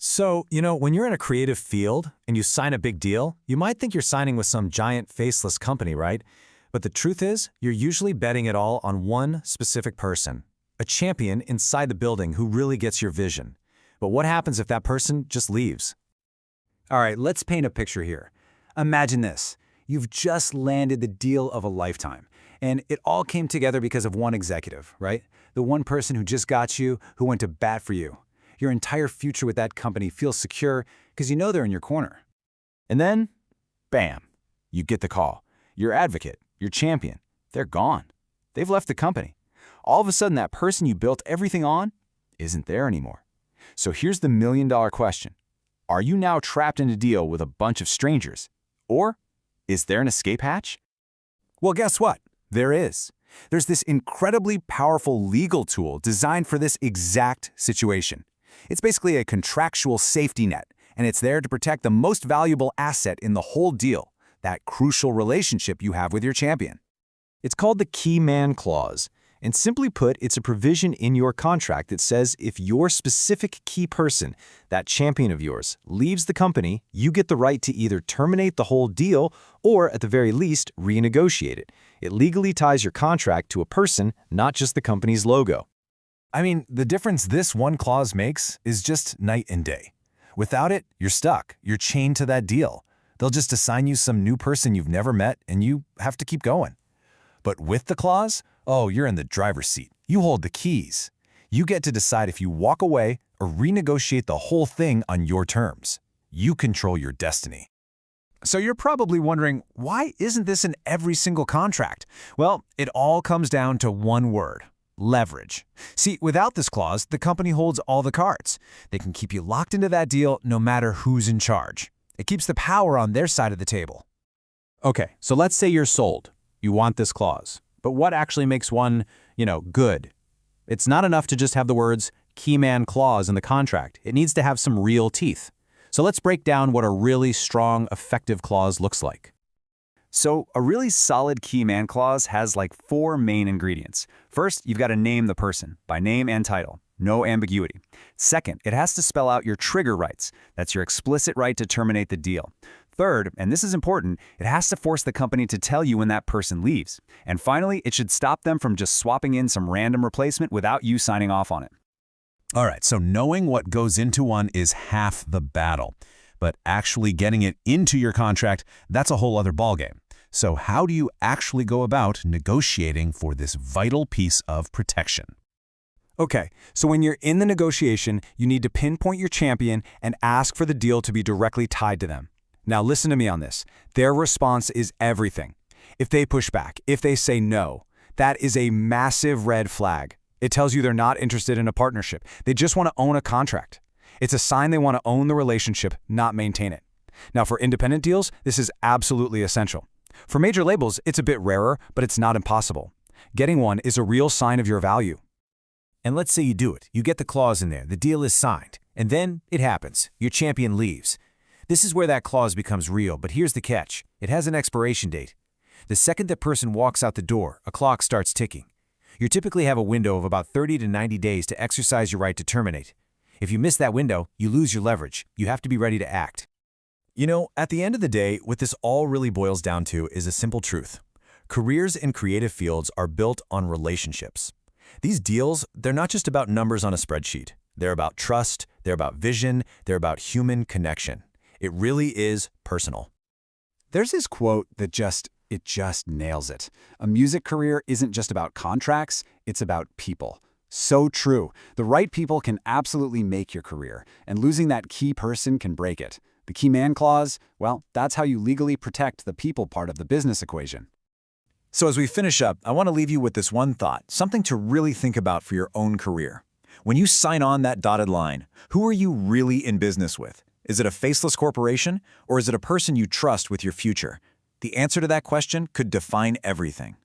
So, when you're in a creative field and you sign a big deal, you might think you're signing with some giant faceless company, right? But the truth is, you're usually betting it all on one specific person, a champion inside the building who really gets your vision. But what happens if that person just leaves? All right, let's paint a picture here. Imagine this. You've just landed the deal of a lifetime, and it all came together because of one executive, right? The one person who just got you, who went to bat for you. Your entire future with that company feels secure because you know they're in your corner. And then, bam, you get the call. Your advocate, your champion, they're gone. They've left the company. All of a sudden, that person you built everything on isn't there anymore. So here's the million-dollar question. Are you now trapped in a deal with a bunch of strangers? Or is there an escape hatch? Well, guess what? There is. There's this incredibly powerful legal tool designed for this exact situation. It's basically a contractual safety net, and it's there to protect the most valuable asset in the whole deal, that crucial relationship you have with your champion. It's called the key man clause, and simply put, it's a provision in your contract that says if your specific key person, that champion of yours, leaves the company, you get the right to either terminate the whole deal or, at the very least, renegotiate it. It legally ties your contract to a person, not just the company's logo. I mean, the difference this one clause makes is just night and day. Without it, you're stuck. You're chained to that deal. They'll just assign you some new person you've never met, and you have to keep going. But with the clause, oh, you're in the driver's seat. You hold the keys. You get to decide if you walk away or renegotiate the whole thing on your terms. You control your destiny. So you're probably wondering, why isn't this in every single contract? Well, it all comes down to one word. Leverage. See, without this clause, the company holds all the cards. They can keep you locked into that deal no matter who's in charge. It keeps the power on their side of the table. Okay, so let's say you're sold. You want this clause. But what actually makes one, good? It's not enough to just have the words key man clause in the contract. It needs to have some real teeth. So let's break down what a really strong, effective clause looks like. So a really solid key man clause has like 4 main ingredients. First, you've got to name the person by name and title. No ambiguity. Second, it has to spell out your trigger rights. That's your explicit right to terminate the deal. Third, and this is important, it has to force the company to tell you when that person leaves. And finally, it should stop them from just swapping in some random replacement without you signing off on it. All right, so knowing what goes into one is half the battle. But actually getting it into your contract, that's a whole other ballgame. So how do you actually go about negotiating for this vital piece of protection? Okay, so when you're in the negotiation, you need to pinpoint your champion and ask for the deal to be directly tied to them. Now listen to me on this. Their response is everything. If they push back, if they say no, that is a massive red flag. It tells you they're not interested in a partnership. They just want to own a contract. It's a sign they want to own the relationship, not maintain it. Now for independent deals, this is absolutely essential. For major labels, it's a bit rarer, but it's not impossible. Getting one is a real sign of your value. And let's say you do it. You get the clause in there. The deal is signed. And then it happens. Your champion leaves. This is where that clause becomes real, but here's the catch. It has an expiration date. The second that person walks out the door, a clock starts ticking. You typically have a window of about 30 to 90 days to exercise your right to terminate. If you miss that window, you lose your leverage. You have to be ready to act. At the end of the day, what this all really boils down to is a simple truth. Careers in creative fields are built on relationships. These deals, they're not just about numbers on a spreadsheet. They're about trust, they're about vision, they're about human connection. It really is personal. There's this quote that just nails it. A music career isn't just about contracts, it's about people. So true. The right people can absolutely make your career, and losing that key person can break it. The key man clause, well, that's how you legally protect the people part of the business equation. So as we finish up, I want to leave you with this one thought, something to really think about for your own career. When you sign on that dotted line, who are you really in business with? Is it a faceless corporation, or is it a person you trust with your future? The answer to that question could define everything.